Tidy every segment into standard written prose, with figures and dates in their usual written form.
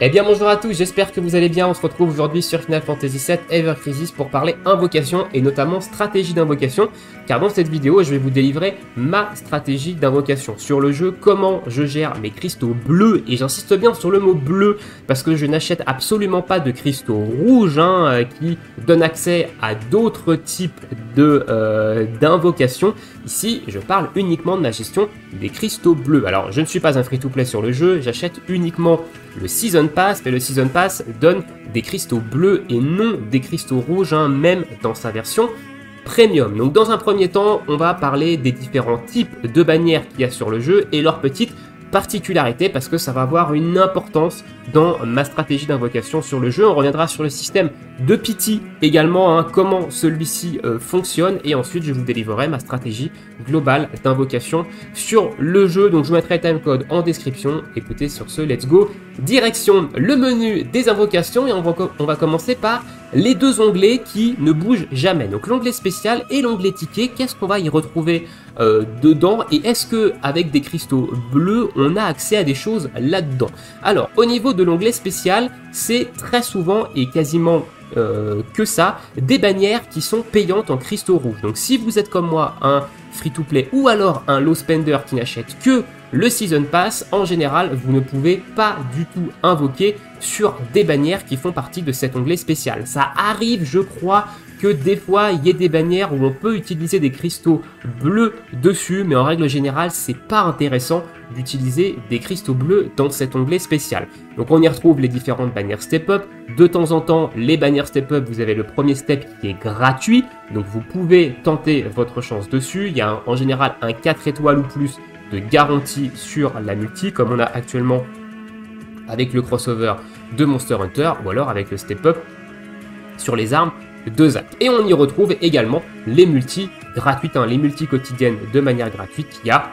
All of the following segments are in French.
Eh bien bonjour à tous, j'espère que vous allez bien. On se retrouve aujourd'hui sur Final Fantasy VII Ever Crisis pour parler invocation et notamment stratégie d'invocation, car dans cette vidéo je vais vous délivrer ma stratégie d'invocation sur le jeu, comment je gère mes cristaux bleus, et j'insiste bien sur le mot bleu parce que je n'achète absolument pas de cristaux rouges qui donnent accès à d'autres types d'invocation. Ici je parle uniquement de la gestion des cristaux bleus. Alors je ne suis pas un free-to-play sur le jeu, j'achète uniquement le Season Pass, mais le Season Pass donne des cristaux bleus et non des cristaux rouges, même dans sa version Premium. Donc dans un premier temps, on va parler des différents types de bannières qu'il y a sur le jeu et leurs petites particularités parce que ça va avoir une importance dans ma stratégie d'invocation sur le jeu. On reviendra sur le système de pity également, comment celui-ci fonctionne, et ensuite je vous délivrerai ma stratégie globale d'invocation sur le jeu. Donc je vous mettrai le timecode en description. Écoutez, sur ce, let's go, direction le menu des invocations, et on va commencer par les deux onglets qui ne bougent jamais. Donc l'onglet spécial et l'onglet ticket. Qu'est-ce qu'on va y retrouver dedans, et est-ce que avec des cristaux bleus on a accès à des choses là-dedans? Alors au niveau de l'onglet spécial, c'est très souvent et quasiment que ça, des bannières qui sont payantes en cristaux rouges. Donc si vous êtes comme moi un free-to-play ou alors un low spender qui n'achète que le Season Pass, en général vous ne pouvez pas du tout invoquer sur des bannières qui font partie de cet onglet spécial. Ça arrive, je crois, que des fois il y ait des bannières où on peut utiliser des cristaux bleus dessus, mais en règle générale c'est pas intéressant d'utiliser des cristaux bleus dans cet onglet spécial. Donc on y retrouve les différentes bannières step up. De temps en temps, les bannières step up, vous avez le premier step qui est gratuit, donc vous pouvez tenter votre chance dessus. Il y a en général un 4 étoiles ou plus de garantie sur la multi, comme on a actuellement avec le crossover de Monster Hunter, ou alors avec le step up sur les armes de Zack. Et on y retrouve également les multis gratuites, les multis quotidiennes de manière gratuite qu'il y a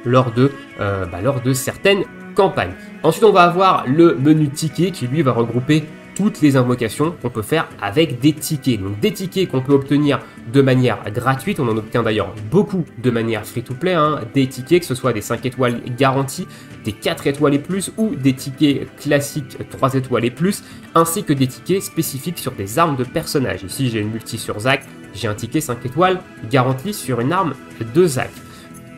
lors de certaines campagnes. Ensuite on va avoir le menu ticket qui lui va regrouper toutes les invocations qu'on peut faire avec des tickets. Donc des tickets qu'on peut obtenir de manière gratuite, on en obtient d'ailleurs beaucoup de manière free-to-play, des tickets que ce soit des 5 étoiles garanties, des 4 étoiles et plus, ou des tickets classiques 3 étoiles et plus, ainsi que des tickets spécifiques sur des armes de personnages. Ici j'ai une multi sur Zack, j'ai un ticket 5 étoiles garanti sur une arme de Zack.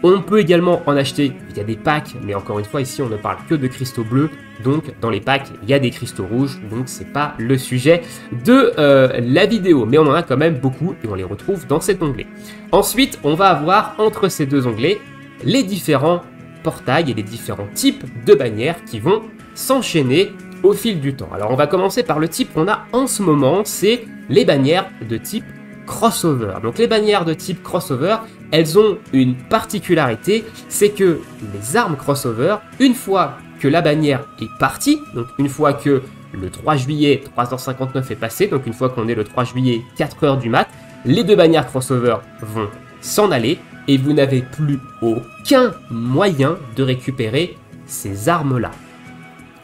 On peut également en acheter via des packs, mais encore une fois ici on ne parle que de cristaux bleus, donc dans les packs il y a des cristaux rouges, donc c'est pas le sujet de la vidéo, mais on en a quand même beaucoup et on les retrouve dans cet onglet. Ensuite on va avoir entre ces deux onglets les différents portails et les différents types de bannières qui vont s'enchaîner au fil du temps. Alors on va commencer par le type qu'on a en ce moment, c'est les bannières de type crossover. Donc les bannières de type crossover, elles ont une particularité, c'est que les armes crossover, une fois que la bannière est partie, donc une fois que le 3 juillet 3h59 est passé, donc une fois qu'on est le 3 juillet 4h du mat, les deux bannières crossover vont s'en aller et vous n'avez plus aucun moyen de récupérer ces armes-là.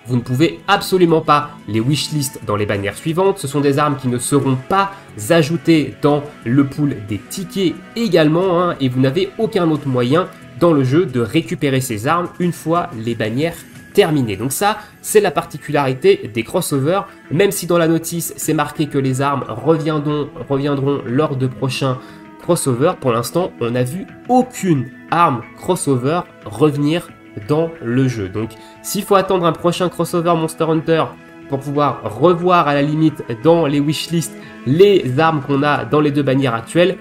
Vous ne pouvez absolument pas les wishlist dans les bannières suivantes. Ce sont des armes qui ne seront pas ajoutées dans le pool des tickets également, et vous n'avez aucun autre moyen dans le jeu de récupérer ces armes une fois les bannières terminées. Donc ça, c'est la particularité des crossovers. Même si dans la notice, c'est marqué que les armes reviendront lors de prochains crossovers, pour l'instant, on n'a vu aucune arme crossover revenir dans le jeu. Donc s'il faut attendre un prochain crossover Monster Hunter pour pouvoir revoir à la limite dans les wishlists les armes qu'on a dans les deux bannières actuelles,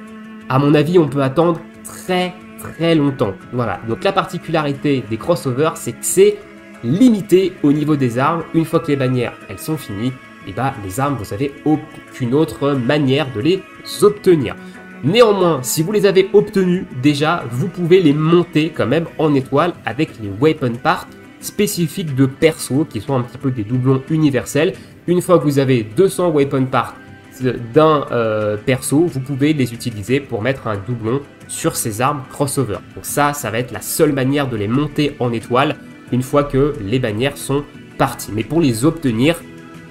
à mon avis on peut attendre très longtemps. Voilà, donc la particularité des crossovers, c'est que c'est limité au niveau des armes. Une fois que les bannières elles sont finies, et les armes, vous n'avez aucune autre manière de les obtenir. Néanmoins, si vous les avez obtenus déjà, vous pouvez les monter quand même en étoile avec les weapon parts spécifiques de perso qui sont un petit peu des doublons universels. Une fois que vous avez 200 weapon parts d'un perso, vous pouvez les utiliser pour mettre un doublon sur ces armes crossover. Donc ça va être la seule manière de les monter en étoile une fois que les bannières sont parties. Mais pour les obtenir,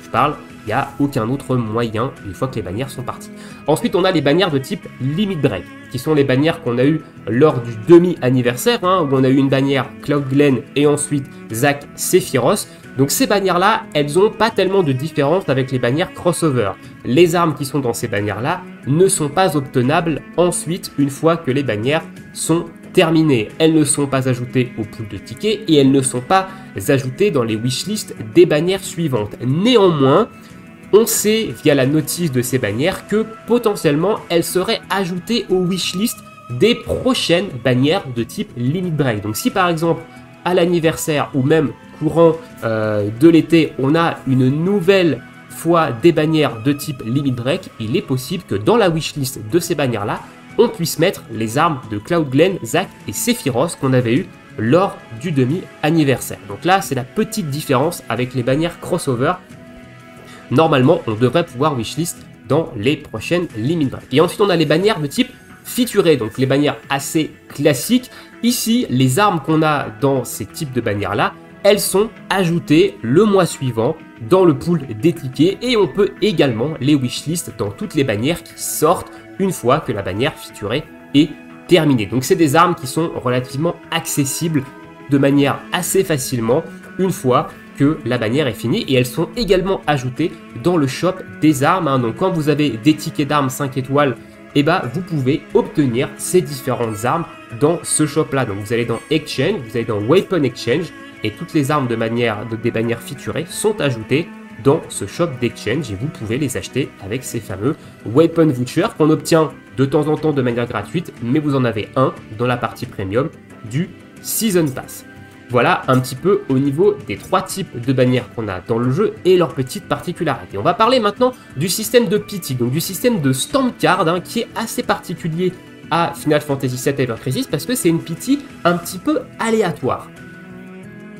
je parle, Il n'y a aucun autre moyen une fois que les bannières sont parties. Ensuite, on a les bannières de type Limit Break, qui sont les bannières qu'on a eues lors du demi-anniversaire, où on a eu une bannière Cloud Glen et ensuite Zac Sephiroth. Donc ces bannières-là, elles n'ont pas tellement de différence avec les bannières crossover. Les armes qui sont dans ces bannières-là ne sont pas obtenables ensuite une fois que les bannières sont terminées. Elles ne sont pas ajoutées au pool de tickets et elles ne sont pas ajoutées dans les wishlists des bannières suivantes. Néanmoins, on sait via la notice de ces bannières que potentiellement elles seraient ajoutées aux wishlists des prochaines bannières de type Limit Break. Donc si par exemple à l'anniversaire ou même courant de l'été, on a une nouvelle fois des bannières de type Limit Break, il est possible que dans la wishlist de ces bannières-là, on puisse mettre les armes de Cloud Glen, Zac et Sephiroth qu'on avait eu lors du demi-anniversaire. Donc là, c'est la petite différence avec les bannières crossover. Normalement, on devrait pouvoir wishlist dans les prochaines Limit Break. Et ensuite, on a les bannières de type featuré, donc les bannières assez classiques. Ici, les armes qu'on a dans ces types de bannières-là, elles sont ajoutées le mois suivant dans le pool des tickets et on peut également les wishlist dans toutes les bannières qui sortent une fois que la bannière featurée est terminée. Donc c'est des armes qui sont relativement accessibles de manière assez facilement une fois que la bannière est finie et elles sont également ajoutées dans le shop des armes. Donc quand vous avez des tickets d'armes 5 étoiles, et vous pouvez obtenir ces différentes armes dans ce shop là. Donc vous allez dans Exchange, vous allez dans Weapon Exchange et toutes les armes des bannières featurées sont ajoutées dans ce shop d'Exchange et vous pouvez les acheter avec ces fameux Weapon Vouchers qu'on obtient de temps en temps de manière gratuite, mais vous en avez un dans la partie premium du Season Pass. Voilà un petit peu au niveau des trois types de bannières qu'on a dans le jeu et leurs petites particularités. On va parler maintenant du système de pity, donc du système de stamp card qui est assez particulier à Final Fantasy VII Ever Crisis parce que c'est une pity un petit peu aléatoire.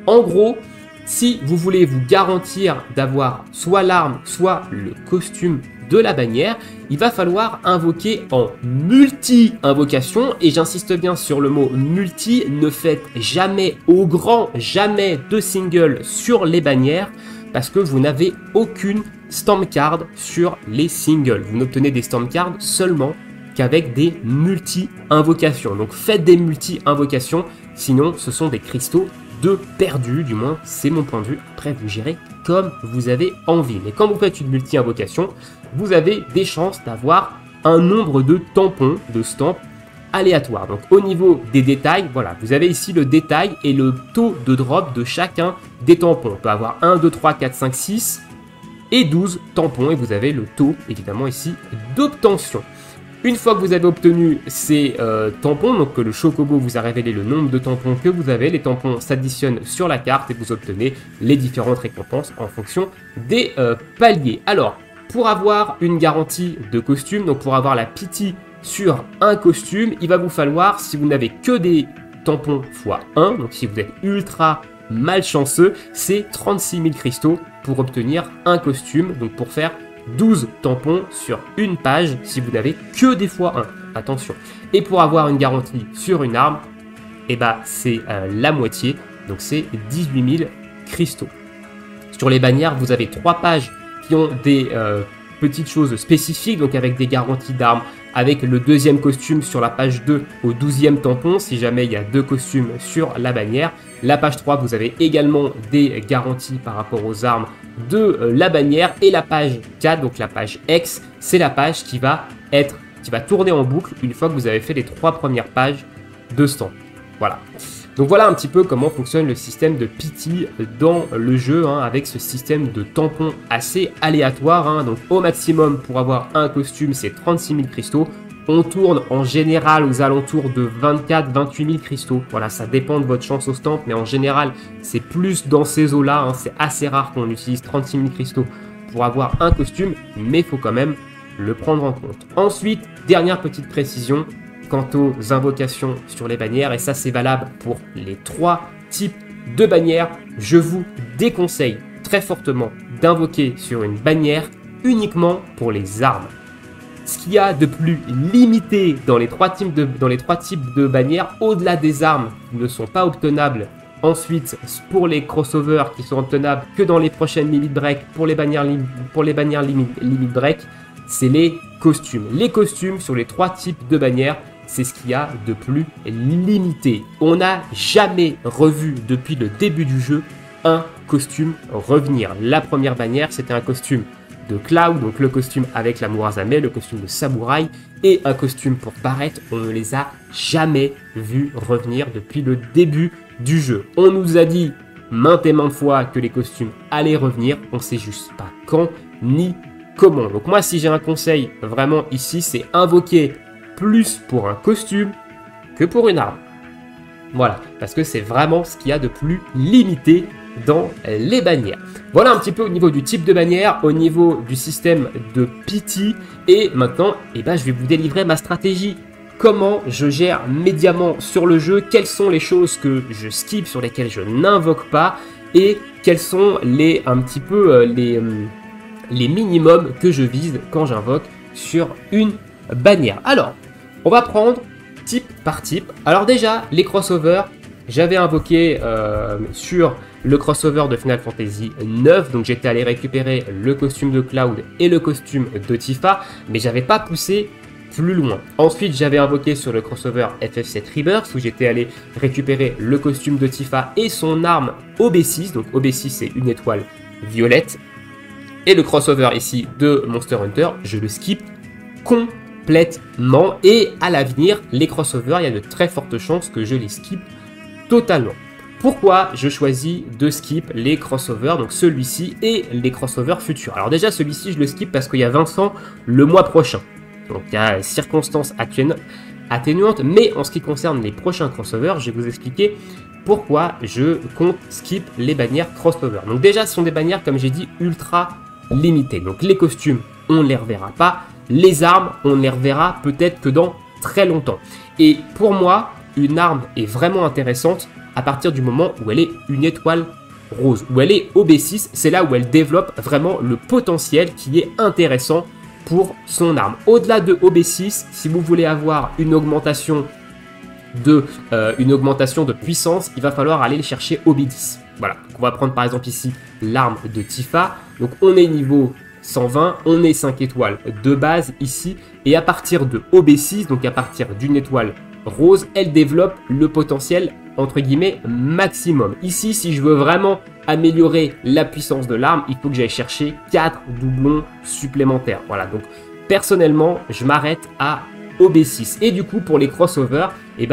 En gros, si vous voulez vous garantir d'avoir soit l'arme, soit le costume de la bannière, il va falloir invoquer en multi-invocation, et j'insiste bien sur le mot multi, ne faites jamais au grand jamais de single sur les bannières, parce que vous n'avez aucune stamp card sur les singles. Vous n'obtenez des stamp cards seulement qu'avec des multi-invocations. Donc faites des multi-invocations, sinon ce sont des cristaux de perdu, du moins c'est mon point de vue. Après vous gérez comme vous avez envie. Mais quand vous faites une multi-invocation, vous avez des chances d'avoir un nombre de tampons, de stamps aléatoires. Donc au niveau des détails, voilà, vous avez ici le détail et le taux de drop de chacun des tampons. On peut avoir 1, 2, 3, 4, 5, 6 et 12 tampons et vous avez le taux évidemment ici d'obtention. Une fois que vous avez obtenu ces tampons, donc que le Chocobo vous a révélé le nombre de tampons que vous avez, les tampons s'additionnent sur la carte et vous obtenez les différentes récompenses en fonction des paliers. Alors, pour avoir une garantie de costume, donc pour avoir la pity sur un costume, il va vous falloir, si vous n'avez que des tampons x1, donc si vous êtes ultra malchanceux, c'est 36 000 cristaux pour obtenir un costume, donc pour faire 12 tampons sur une page si vous n'avez que des x1, attention. Et pour avoir une garantie sur une arme, c'est la moitié, donc c'est 18 000 cristaux. Sur les bannières, vous avez 3 pages qui ont des petites choses spécifiques, donc avec des garanties d'armes, avec le deuxième costume sur la page 2 au 12e tampon, si jamais il y a 2 costumes sur la bannière. La page 3, vous avez également des garanties par rapport aux armes de la bannière. Et la page 4, donc la page X, c'est la page qui va tourner en boucle une fois que vous avez fait les 3 premières pages de stand. Voilà. Donc voilà un petit peu comment fonctionne le système de pity dans le jeu, avec ce système de tampons assez aléatoire. Donc au maximum pour avoir un costume, c'est 36 000 cristaux. On tourne en général aux alentours de 24-28 000 cristaux. Voilà, ça dépend de votre chance au stamp, mais en général, c'est plus dans ces eaux-là. C'est assez rare qu'on utilise 36 000 cristaux pour avoir un costume, mais il faut quand même le prendre en compte. Ensuite, dernière petite précision quant aux invocations sur les bannières, et ça c'est valable pour les 3 types de bannières. Je vous déconseille très fortement d'invoquer sur une bannière uniquement pour les armes. Ce qu'il y a de plus limité dans les 3 types de bannières, au-delà des armes qui ne sont pas obtenables Ensuite, pour les crossovers qui sont obtenables que dans les prochaines limit break, pour les bannières limit break, c'est les costumes. Les costumes sur les 3 types de bannières, c'est ce qu'il y a de plus limité. On n'a jamais revu depuis le début du jeu un costume revenir. La première bannière, c'était un costume de Cloud, donc le costume avec la Murazame, le costume de Samouraï et un costume pour Barrett. On ne les a jamais vus revenir depuis le début du jeu. On nous a dit maintes et maintes fois que les costumes allaient revenir, on sait juste pas quand ni comment. Donc moi, si j'ai un conseil vraiment ici, c'est invoquer plus pour un costume que pour une arme. Voilà, parce que c'est vraiment ce qu'il y a de plus limité dans les bannières. Voilà un petit peu au niveau du type de bannière, au niveau du système de pity. Et maintenant, je vais vous délivrer ma stratégie. Comment je gère médiamment sur le jeu, quelles sont les choses que je skip, sur lesquelles je n'invoque pas, et quels sont les minimums que je vise quand j'invoque sur une bannière. Alors, on va prendre type par type. Alors déjà, les crossovers, j'avais invoqué sur le crossover de Final Fantasy 9, donc j'étais allé récupérer le costume de Cloud et le costume de Tifa, mais j'avais pas poussé plus loin. Ensuite, j'avais invoqué sur le crossover FF7 Rebirth, où j'étais allé récupérer le costume de Tifa et son arme OB6, donc OB6 c'est une étoile violette, et le crossover ici de Monster Hunter, je le skip complètement, et à l'avenir, les crossovers, il y a de très fortes chances que je les skip totalement. Pourquoi je choisis de skip les crossovers, donc celui-ci et les crossovers futurs? Alors déjà, celui-ci, je le skip parce qu'il y a Vincent le mois prochain. Donc il y a circonstances atténuantes, mais en ce qui concerne les prochains crossovers, je vais vous expliquer pourquoi je compte skip les bannières crossover. Donc déjà, ce sont des bannières, comme j'ai dit, ultra limitées. Donc les costumes, on ne les reverra pas. Les armes, on ne les reverra peut-être que dans très longtemps. Et pour moi, une arme est vraiment intéressante à partir du moment où elle est une étoile rose, où elle est OB6, c'est là où elle développe vraiment le potentiel qui est intéressant pour son arme. Au-delà de OB6, si vous voulez avoir une augmentation de puissance, il va falloir aller chercher OB10. Voilà, donc on va prendre par exemple ici l'arme de Tifa, donc on est niveau 120, on est 5 étoiles de base ici, et à partir de OB6, donc à partir d'une étoile rose, elle développe le potentiel entre guillemets maximum. Ici, si je veux vraiment améliorer la puissance de l'arme, il faut que j'aille chercher 4 doublons supplémentaires. Voilà, donc personnellement, je m'arrête à OB6. Et du coup, pour les crossovers,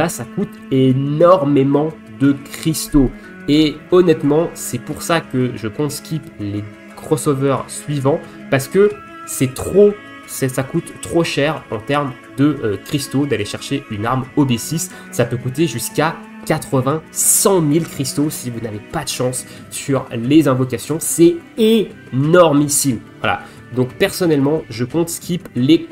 ça coûte énormément de cristaux. Et honnêtement, c'est pour ça que je compte skip les crossovers suivants, parce que ça coûte trop cher en termes de cristaux d'aller chercher une arme OB6. Ça peut coûter jusqu'à 80, 100 000 cristaux si vous n'avez pas de chance sur les invocations. C'est énormissime. Voilà. Donc personnellement, je compte skip les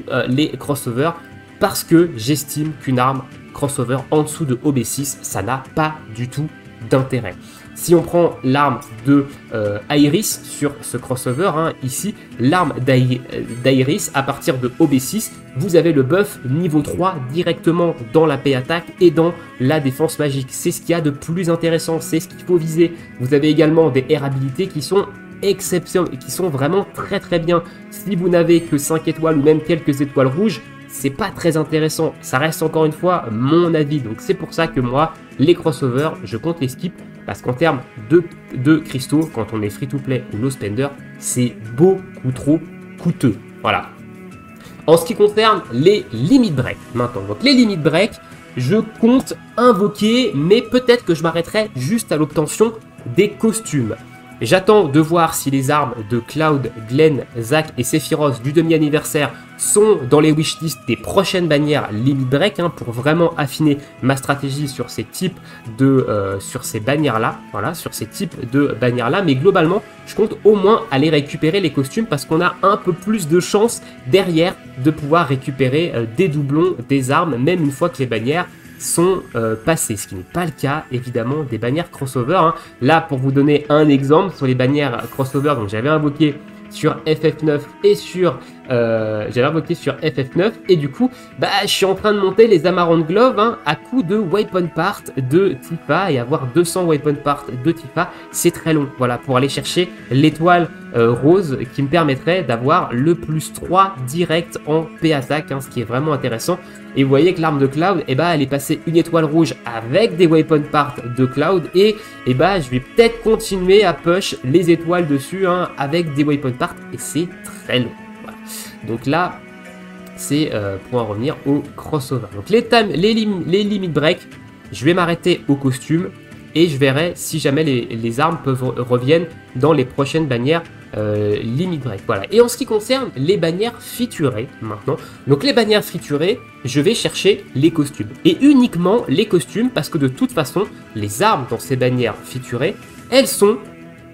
crossovers parce que j'estime qu'une arme crossover en dessous de OB6, ça n'a pas du tout d'intérêt. Si on prend l'arme de Iris sur ce crossover, ici, l'arme d'Iris, à partir de OB6, vous avez le buff niveau 3 directement dans la paix attaque et dans la défense magique. C'est ce qu'il y a de plus intéressant, c'est ce qu'il faut viser. Vous avez également des R habilités qui sont exceptionnelles et qui sont vraiment très très bien. Si vous n'avez que 5 étoiles ou même quelques étoiles rouges, c'est pas très intéressant. Ça reste encore une fois mon avis. Donc c'est pour ça que moi, les crossovers, je compte les skip. Parce qu'en termes de cristaux, quand on est free-to-play ou low spender, c'est beaucoup trop coûteux. Voilà. En ce qui concerne les limit break maintenant. Donc les limit break, je compte invoquer, mais peut-être que je m'arrêterai juste à l'obtention des costumes. J'attends de voir si les armes de Cloud, Glenn, Zack et Sephiroth du demi-anniversaire sont dans les wishlists des prochaines bannières limit break pour vraiment affiner ma stratégie sur ces types sur ces bannières-là. Voilà, sur ces types de bannières-là. Mais globalement, je compte au moins aller récupérer les costumes parce qu'on a un peu plus de chance derrière de pouvoir récupérer des doublons, des armes, même une fois que les bannières sont passés, ce qui n'est pas le cas évidemment des bannières crossover. Là, pour vous donner un exemple sur les bannières crossover, donc j'avais invoqué sur FF9 et sur j'avais invoqué sur FF9 et du coup, bah, je suis en train de monter les Amarant Glove hein, à coup de weapon part de Tifa et avoir 200 weapon part de Tifa, c'est très long. Voilà, pour aller chercher l'étoile rose qui me permettrait d'avoir le +3 direct en P-Attack, hein, ce qui est vraiment intéressant. Et vous voyez que l'arme de Cloud, eh ben, elle est passée une étoile rouge avec des weapon parts de Cloud et eh ben, je vais peut-être continuer à push les étoiles dessus hein, avec des weapon parts et c'est très long. Voilà. Donc là, c'est pour en revenir au crossover. Donc les limit break, je vais m'arrêter au costume et je verrai si jamais les armes reviennent dans les prochaines bannières limit break. Voilà. Et en ce qui concerne les bannières featurées maintenant, donc les bannières featurées, je vais chercher les costumes et uniquement les costumes parce que de toute façon, les armes dans ces bannières featurées, elles sont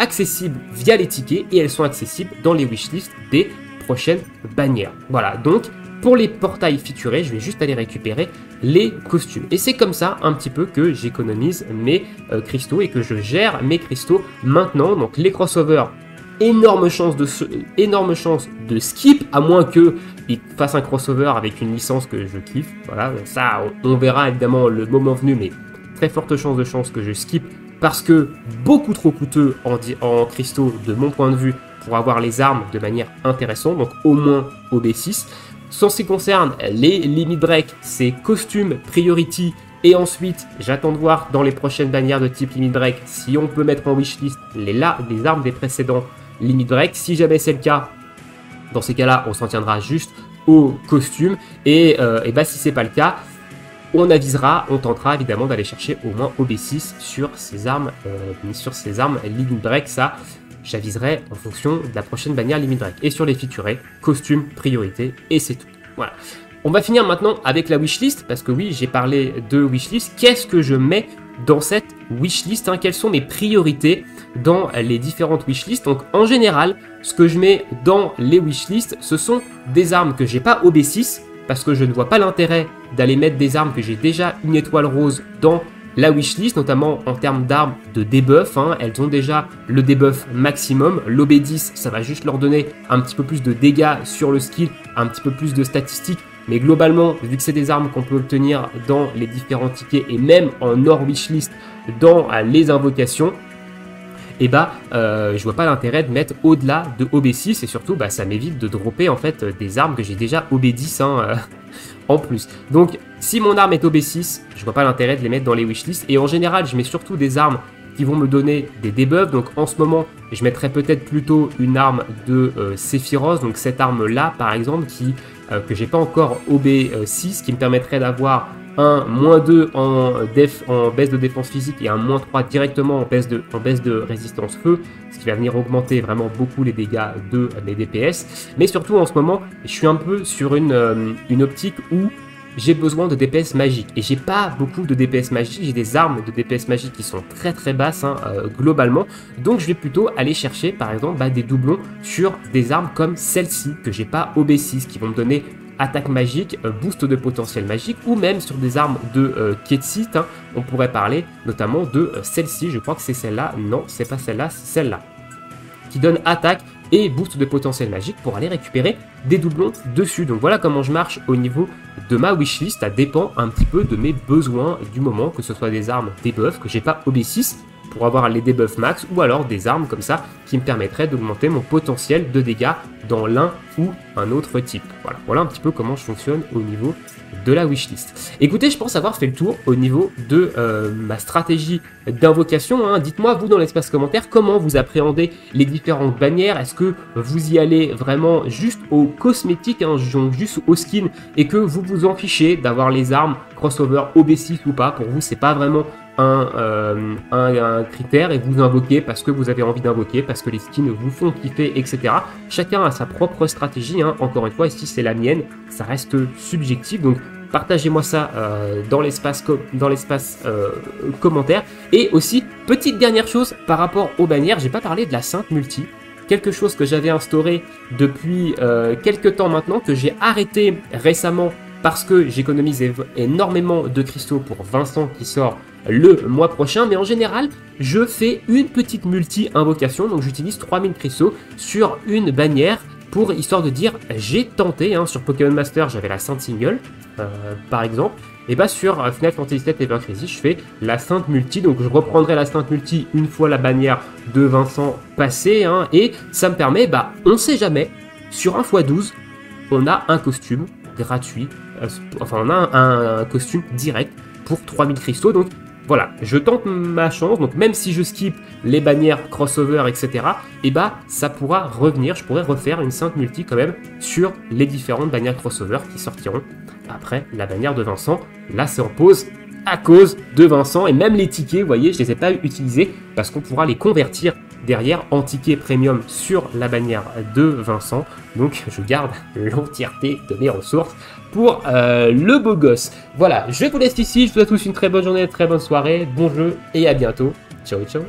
accessibles via les tickets et elles sont accessibles dans les wishlists des prochaines bannières. Voilà, donc pour les portails featurés, je vais juste aller récupérer les costumes. Et c'est comme ça un petit peu que j'économise mes cristaux et que je gère mes cristaux maintenant. Donc les crossovers, énorme chance de skip, à moins qu'ils fassent un crossover avec une licence que je kiffe. Voilà, ça on verra évidemment le moment venu, mais très forte chance que je skip parce que beaucoup trop coûteux en cristaux de mon point de vue pour avoir les armes de manière intéressante, donc au moins au B6. En ce qui concerne les limit break, c'est costume priority et ensuite j'attends de voir dans les prochaines bannières de type limit break si on peut mettre en wishlist les armes des précédents limit break. Si jamais c'est le cas, dans ces cas-là, on s'en tiendra juste au costume et bah, si c'est pas le cas, on tentera évidemment d'aller chercher au moins OB6 sur ces armes limit break. Ça, j'aviserai en fonction de la prochaine bannière limit break. Et sur les featurés, costume, priorité, et c'est tout. Voilà. On va finir maintenant avec la wishlist, parce que oui, j'ai parlé de wishlist. Qu'est-ce que je mets dans cette wishlist hein? Quelles sont mes priorités dans les différentes wishlists? Donc en général, ce que je mets dans les wishlists, ce sont des armes que j'ai pas OB6, parce que je ne vois pas l'intérêt d'aller mettre des armes que j'ai déjà une étoile rose dans la wishlist, notamment en termes d'armes de debuff, hein, elles ont déjà le debuff maximum. L'OB10, ça va juste leur donner un petit peu plus de dégâts sur le skill, un petit peu plus de statistiques. Mais globalement, vu que c'est des armes qu'on peut obtenir dans les différents tickets et même en hors wishlist dans les invocations, et bah je vois pas l'intérêt de mettre au-delà de OB6 et surtout bah, ça m'évite de dropper en fait des armes que j'ai déjà OB10 hein, en plus. Donc si mon arme est OB6, je vois pas l'intérêt de les mettre dans les wishlists et en général je mets surtout des armes qui vont me donner des debuffs. Donc en ce moment je mettrais peut-être plutôt une arme de Sephiroth, donc cette arme là par exemple que j'ai pas encore OB6, qui me permettrait d'avoir un -2 en baisse de défense physique et un -3 directement en baisse de résistance feu, ce qui va venir augmenter vraiment beaucoup les dégâts de mes DPS. Mais surtout en ce moment, je suis un peu sur une optique où j'ai besoin de DPS magique et j'ai pas beaucoup de DPS magique, j'ai des armes de DPS magique qui sont très très basses hein, globalement, donc je vais plutôt aller chercher par exemple des doublons sur des armes comme celle-ci que j'ai pas OB6 qui vont me donner attaque magique, boost de potentiel magique ou même sur des armes de Ketsit, hein, on pourrait parler notamment de celle-ci, je crois que c'est celle-là, non c'est pas celle-là, c'est celle-là qui donne attaque et boost de potentiel magique pour aller récupérer des doublons dessus. Donc voilà comment je marche au niveau de ma wishlist, ça dépend un petit peu de mes besoins du moment, que ce soit des armes debuff que j'ai pas OB6 pour avoir les debuffs max ou alors des armes comme ça qui me permettraient d'augmenter mon potentiel de dégâts dans l'un ou un autre type. Voilà un petit peu comment je fonctionne au niveau de la wishlist. Écoutez, je pense avoir fait le tour au niveau de ma stratégie d'invocation. Hein. Dites-moi, vous, dans l'espace commentaire, comment vous appréhendez les différentes bannières. Est-ce que vous y allez vraiment juste aux cosmétiques, hein, juste au skin, et que vous vous en fichez d'avoir les armes crossover OB6 ou pas? Pour vous, c'est pas vraiment un critère et vous invoquez parce que vous avez envie d'invoquer, parce que les skins vous font kiffer, etc. Chacun a sa propre stratégie, hein. Encore une fois, ici c'est la mienne, ça reste subjectif, donc partagez-moi ça dans l'espace commentaire. Et aussi, petite dernière chose par rapport aux bannières, j'ai pas parlé de la Sainte Multi, quelque chose que j'avais instauré depuis quelques temps maintenant, que j'ai arrêté récemment parce que j'économise énormément de cristaux pour Vincent qui sort le mois prochain, mais en général je fais une petite multi invocation, donc j'utilise 3000 cristaux sur une bannière pour histoire de dire j'ai tenté, hein, sur Pokémon Master j'avais la Sainte Single par exemple, et bah sur Final Fantasy VII Ever Crisis je fais la Sainte Multi, donc je reprendrai la Sainte Multi une fois la bannière de Vincent passée, hein, et ça me permet, bah on sait jamais, sur 1x12 on a un costume gratuit, enfin on a un costume direct pour 3000 cristaux, donc voilà, je tente ma chance, donc même si je skip les bannières crossover, etc., et bah ça pourra revenir, je pourrais refaire une Sainte Multi quand même sur les différentes bannières crossover qui sortiront après la bannière de Vincent. Là c'est en pause à cause de Vincent, et même les tickets, vous voyez, je les ai pas utilisés parce qu'on pourra les convertir derrière en tickets premium sur la bannière de Vincent, donc je garde l'entièreté de mes ressources pour le beau gosse. Voilà, je vous laisse ici, je vous souhaite à tous une très bonne journée, une très bonne soirée, bon jeu et à bientôt. Ciao ciao.